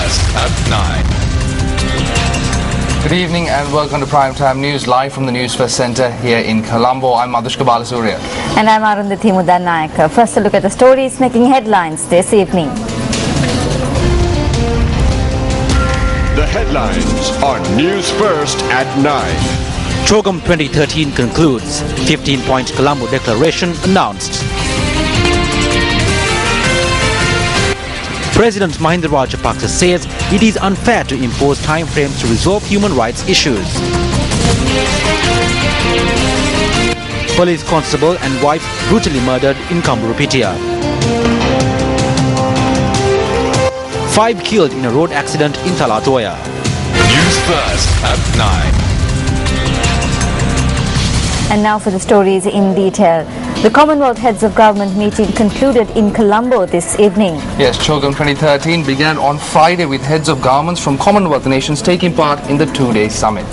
First at 9. Good evening and welcome to Primetime News, live from the News First Centre here in Colombo. I'm Madhushka Balasurya. And I'm Arundhati Mudannayak. First, a look at the stories making headlines this evening. The headlines on News First at 9. CHOGM 2013 concludes. 15-point Colombo Declaration announced. President Mahinda Rajapaksa says it is unfair to impose timeframes to resolve human rights issues. Police constable and wife brutally murdered in Kamburupitia. 5 killed in a road accident in Talatoya. News First at 9. And now for the stories in detail. The Commonwealth Heads of Government meeting concluded in Colombo this evening. Yes, CHOGM 2013 began on Friday with heads of governments from Commonwealth nations taking part in the two-day summit.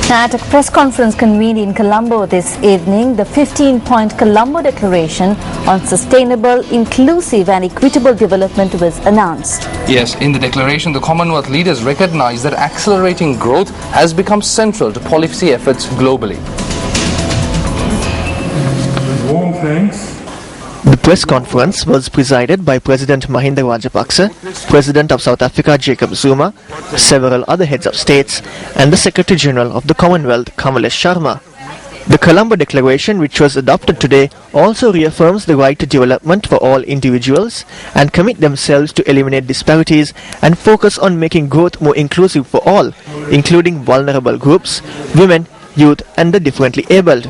Now, at a press conference convened in Colombo this evening, the 15-point Colombo Declaration on Sustainable, Inclusive and Equitable Development was announced. Yes, in the declaration, the Commonwealth leaders recognized that accelerating growth has become central to policy efforts globally. Warm thanks. The press conference was presided by President Mahinda Rajapaksa, President of South Africa Jacob Zuma, several other heads of states, and the Secretary General of the Commonwealth, Kamalesh Sharma. The Colombo Declaration, which was adopted today, also reaffirms the right to development for all individuals and commit themselves to eliminate disparities and focus on making growth more inclusive for all, including vulnerable groups, women, youth, and the differently abled.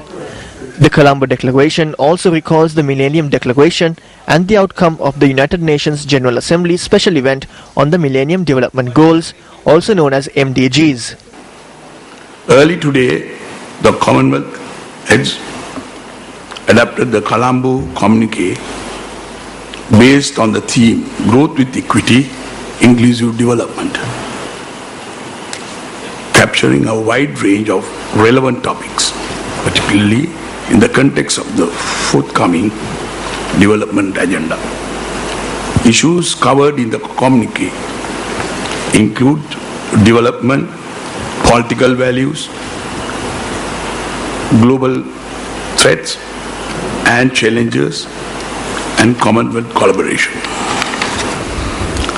The Colombo Declaration also recalls the Millennium Declaration and the outcome of the United Nations General Assembly special event on the Millennium Development Goals, also known as MDGs. Early today, the Commonwealth heads adopted the Colombo communique based on the theme Growth with Equity, Inclusive Development, capturing a wide range of relevant topics, particularly in the context of the forthcoming development agenda. Issues covered in the communique include development, political values, global threats and challenges, and Commonwealth collaboration.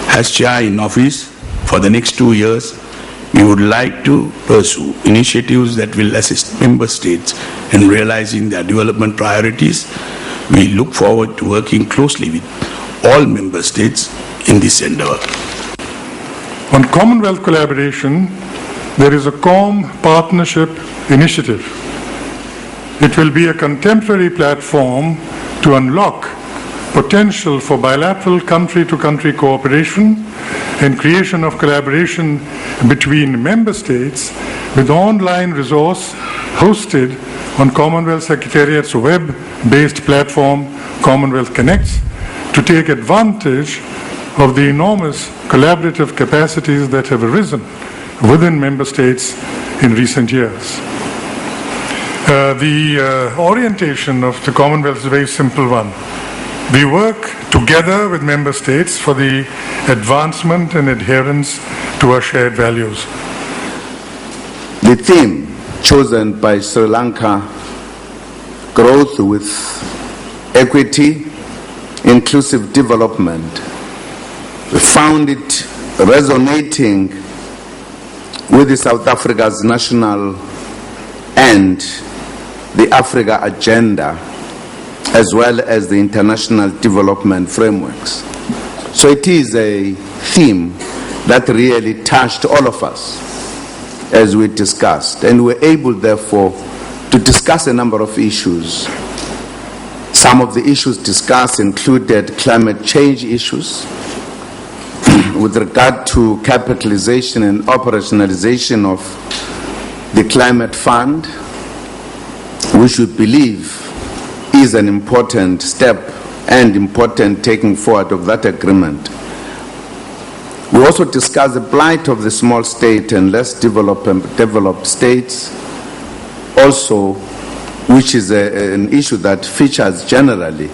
As Chair in office for the next 2 years, we would like to pursue initiatives that will assist member states in realizing their development priorities. We look forward to working closely with all member states in this endeavor. On Commonwealth collaboration, there is a COM Partnership Initiative. It will be a contemporary platform to unlock potential for bilateral country-to-country cooperation and creation of collaboration between member states with online resource hosted on Commonwealth Secretariat's web-based platform Commonwealth Connects to take advantage of the enormous collaborative capacities that have arisen within member states in recent years. The orientation of the Commonwealth is a very simple one. We work together with member states for the advancement and adherence to our shared values. The theme chosen by Sri Lanka, growth with equity, inclusive development, we found it resonating with the South Africa's national and the Africa agenda, as well as the international development frameworks. So it is a theme that really touched all of us as we discussed, and we were able therefore to discuss a number of issues. Some of the issues discussed included climate change issues with regard to capitalization and operationalization of the climate fund, which we believe is an important step and important taking forward of that agreement. We also discussed the plight of the small state and less developed states, also, which is an issue that features generally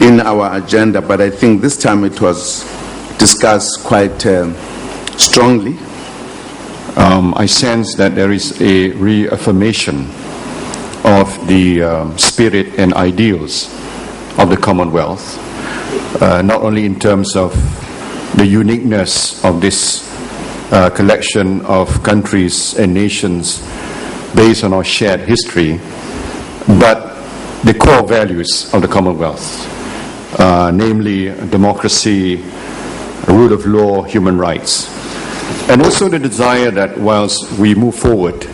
in our agenda, but I think this time it was discussed quite strongly. I sense that there is a reaffirmation of the spirit and ideals of the Commonwealth, not only in terms of the uniqueness of this collection of countries and nations based on our shared history, but the core values of the Commonwealth, namely democracy, rule of law, human rights, and also the desire that whilst we move forward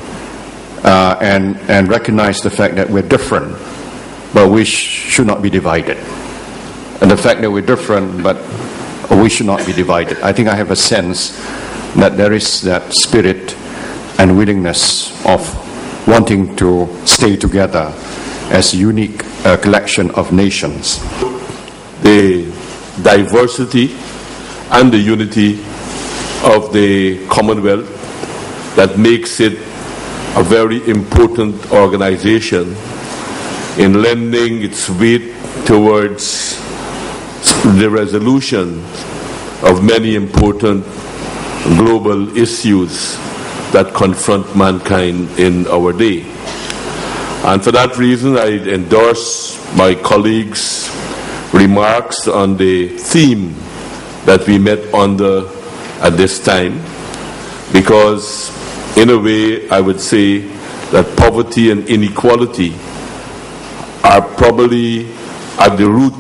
and recognize the fact that we're different, but we should not be divided. And the fact that we're different, but we should not be divided. I think I have a sense that there is that spirit and willingness of wanting to stay together as a unique collection of nations. The diversity and the unity of the Commonwealth that makes it a very important organization in lending its weight towards the resolution of many important global issues that confront mankind in our day. And for that reason, I endorse my colleagues' remarks on the theme that we met under at this time, because in a way I would say that poverty and inequality are probably at the root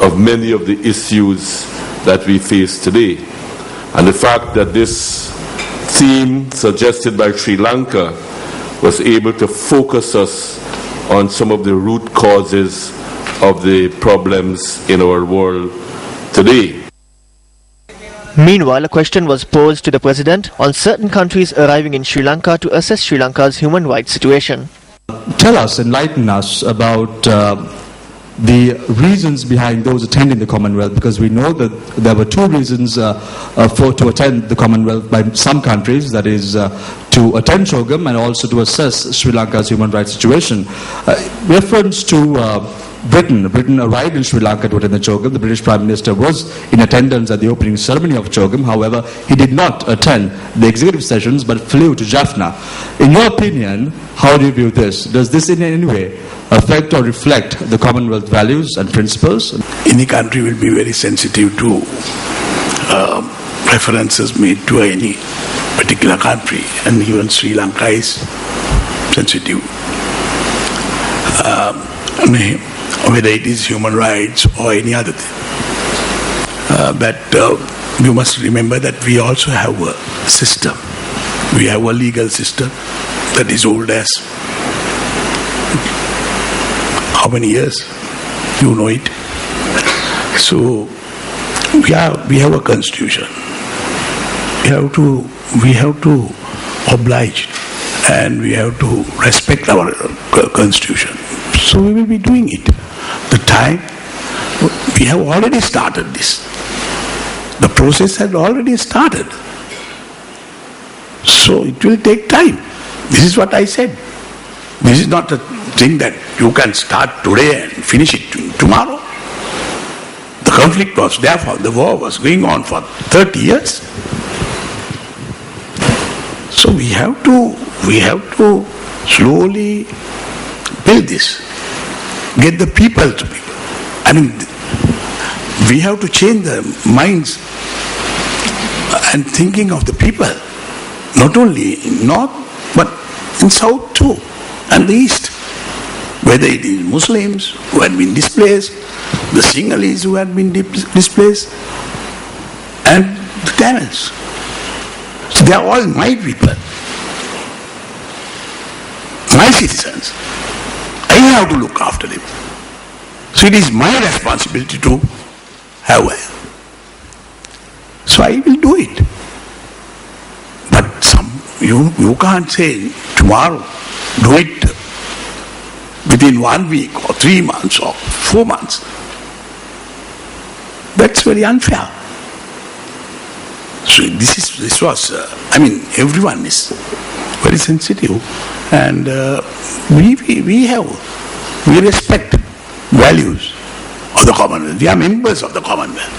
of many of the issues that we face today. And the fact that this theme suggested by Sri Lanka was able to focus us on some of the root causes of the problems in our world today. Meanwhile, a question was posed to the President on certain countries arriving in Sri Lanka to assess Sri Lanka's human rights situation. Tell us, enlighten us about the reasons behind those attending the Commonwealth, because we know that there were two reasons to attend the Commonwealth by some countries, that is to attend CHOGM and also to assess Sri Lanka's human rights situation. Reference to Britain arrived in Sri Lanka to attend the CHOGM. The British Prime Minister was in attendance at the opening ceremony of CHOGM. However, he did not attend the executive sessions but flew to Jaffna. In your opinion, how do you view this? Does this in any way affect or reflect the Commonwealth values and principles? Any country will be very sensitive to references made to any particular country, and even Sri Lanka is sensitive. Whether it is human rights or any other thing. But you must remember that we also have a system. We have a legal system that is old as how many years? You know it. So we have a constitution. We have to oblige and we have to respect our constitution. So we will be doing it. The time, we have already started this. The process has already started. So it will take time. This is what I said. This is not a thing that you can start today and finish it tomorrow. The conflict was there, the war was going on for 30 years. So we have to slowly build this. Get the people to be. I mean, we have to change the minds and thinking of the people, not only in North, but in South too, and the East. Whether it is Muslims who had been displaced, the Sinhalese who had been displaced, and the Tamils. So they are all my people, my citizens. I have to look after them. So it is my responsibility to have a. So I will do it. But you can't say tomorrow, do it within 1 week or 3 months or 4 months. That's very unfair. So this was, everyone is very sensitive, and we respect values of the Commonwealth. We are members of the Commonwealth.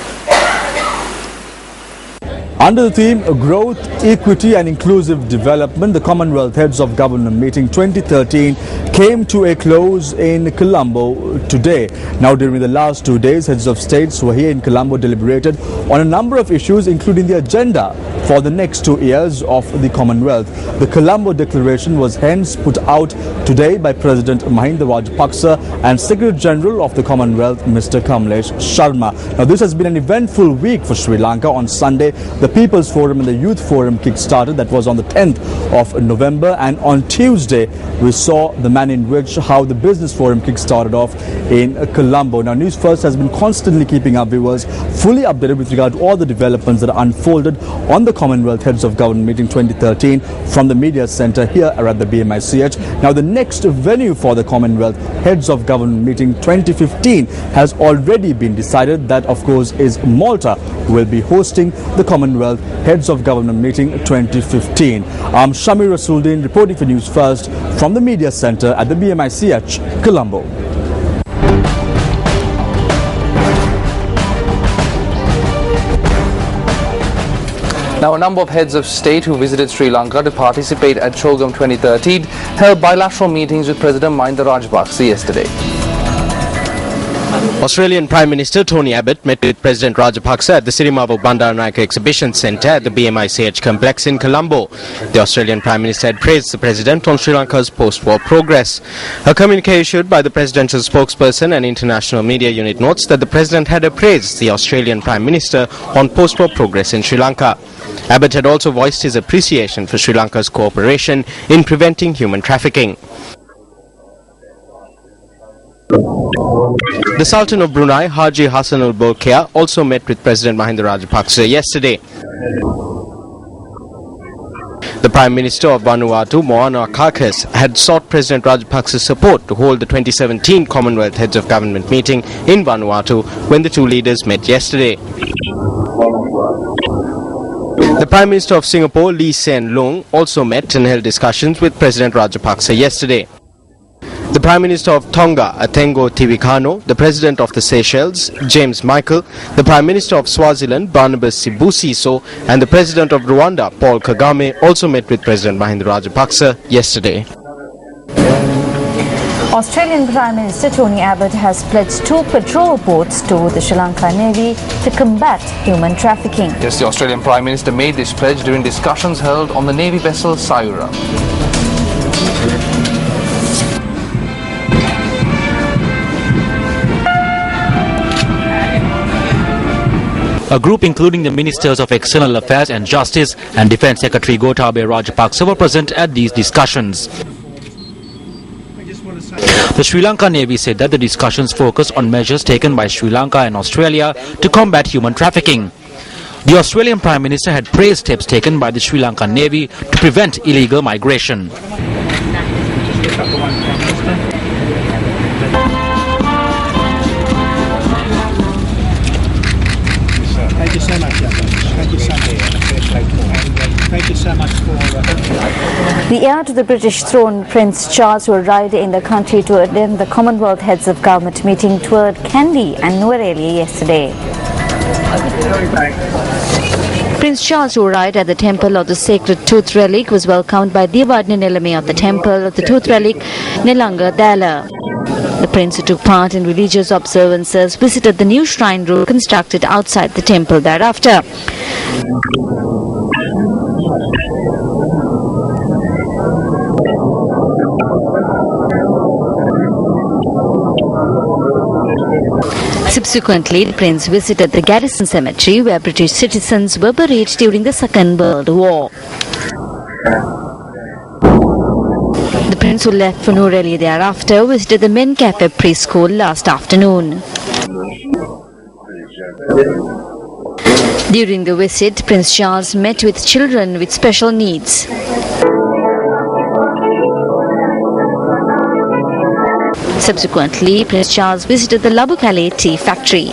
Under the theme Growth, Equity and Inclusive Development, the Commonwealth Heads of Government Meeting 2013 came to a close in Colombo today. Now, during the last 2 days, heads of states who were here in Colombo deliberated on a number of issues, including the agenda for the next 2 years of the Commonwealth. The Colombo Declaration was hence put out today by President Mahinda Rajapaksa and Secretary General of the Commonwealth, Mr. Kamlesh Sharma. Now, this has been an eventful week for Sri Lanka. On Sunday, the People's Forum and the Youth Forum kick-started. That was on the 10th of November. And on Tuesday, we saw the manner in which how the Business Forum kick-started off in Colombo. Now, News First has been constantly keeping our viewers fully updated with regard to all the developments that are unfolded on the Commonwealth Heads of Government Meeting 2013 from the Media Centre here at the BMICH. Now, the next venue for the Commonwealth Heads of Government Meeting 2015 has already been decided. That, of course, is Malta, who will be hosting the Commonwealth Heads of Government Meeting 2015. I'm Shamir Rasuldin reporting for News First from the Media Centre at the BMICH, Colombo. Now, a number of heads of state who visited Sri Lanka to participate at Chogam 2013 held bilateral meetings with President Mahinda Rajapaksa yesterday. Australian Prime Minister Tony Abbott met with President Rajapaksa at the Sirimavo Bandaranaike Exhibition Centre at the BMICH complex in Colombo. The Australian Prime Minister had praised the President on Sri Lanka's post-war progress. A communique issued by the presidential spokesperson and international media unit notes that the President had appraised the Australian Prime Minister on post-war progress in Sri Lanka. Abbott had also voiced his appreciation for Sri Lanka's cooperation in preventing human trafficking. The Sultan of Brunei, Haji Hassan Al Bolkiah, also met with President Mahinda Rajapaksa yesterday. The Prime Minister of Vanuatu, Moana Karkas, had sought President Rajapaksa's support to hold the 2017 Commonwealth Heads of Government meeting in Vanuatu when the two leaders met yesterday. The Prime Minister of Singapore, Lee Hsien Loong, also met and held discussions with President Rajapaksa yesterday. The Prime Minister of Tonga, Atengo Tiwikano, the President of the Seychelles, James Michael, the Prime Minister of Swaziland, Barnabas Sibusiso, and the President of Rwanda, Paul Kagame, also met with President Mahinda Rajapaksa yesterday. Australian Prime Minister Tony Abbott has pledged 2 patrol boats to the Sri Lanka Navy to combat human trafficking. Yes, the Australian Prime Minister made this pledge during discussions held on the Navy vessel Sayura. A group including the Ministers of External Affairs and Justice and Defence Secretary Gotabaya Rajapaksa were present at these discussions. The Sri Lanka Navy said that the discussions focused on measures taken by Sri Lanka and Australia to combat human trafficking. The Australian Prime Minister had praised steps taken by the Sri Lanka Navy to prevent illegal migration. Thank you so much. Thank you so much. Thank you so much for... The heir to the British throne, Prince Charles, who arrived in the country to attend the Commonwealth Heads of Government meeting, toured Kandy and Nuwara yesterday. Prince Charles, who arrived at the Temple of the Sacred Tooth Relic, was welcomed by Devadna Nilame of the Temple of the Tooth Relic, Nelanga Dala. The prince, who took part in religious observances, visited the new shrine room constructed outside the temple thereafter. Subsequently, the prince visited the Garrison Cemetery, where British citizens were buried during the Second World War. The prince, who left for Nuwara thereafter, visited the Men Cafe preschool last afternoon. During the visit, Prince Charles met with children with special needs. Subsequently, Prince Charles visited the Labukale tea factory.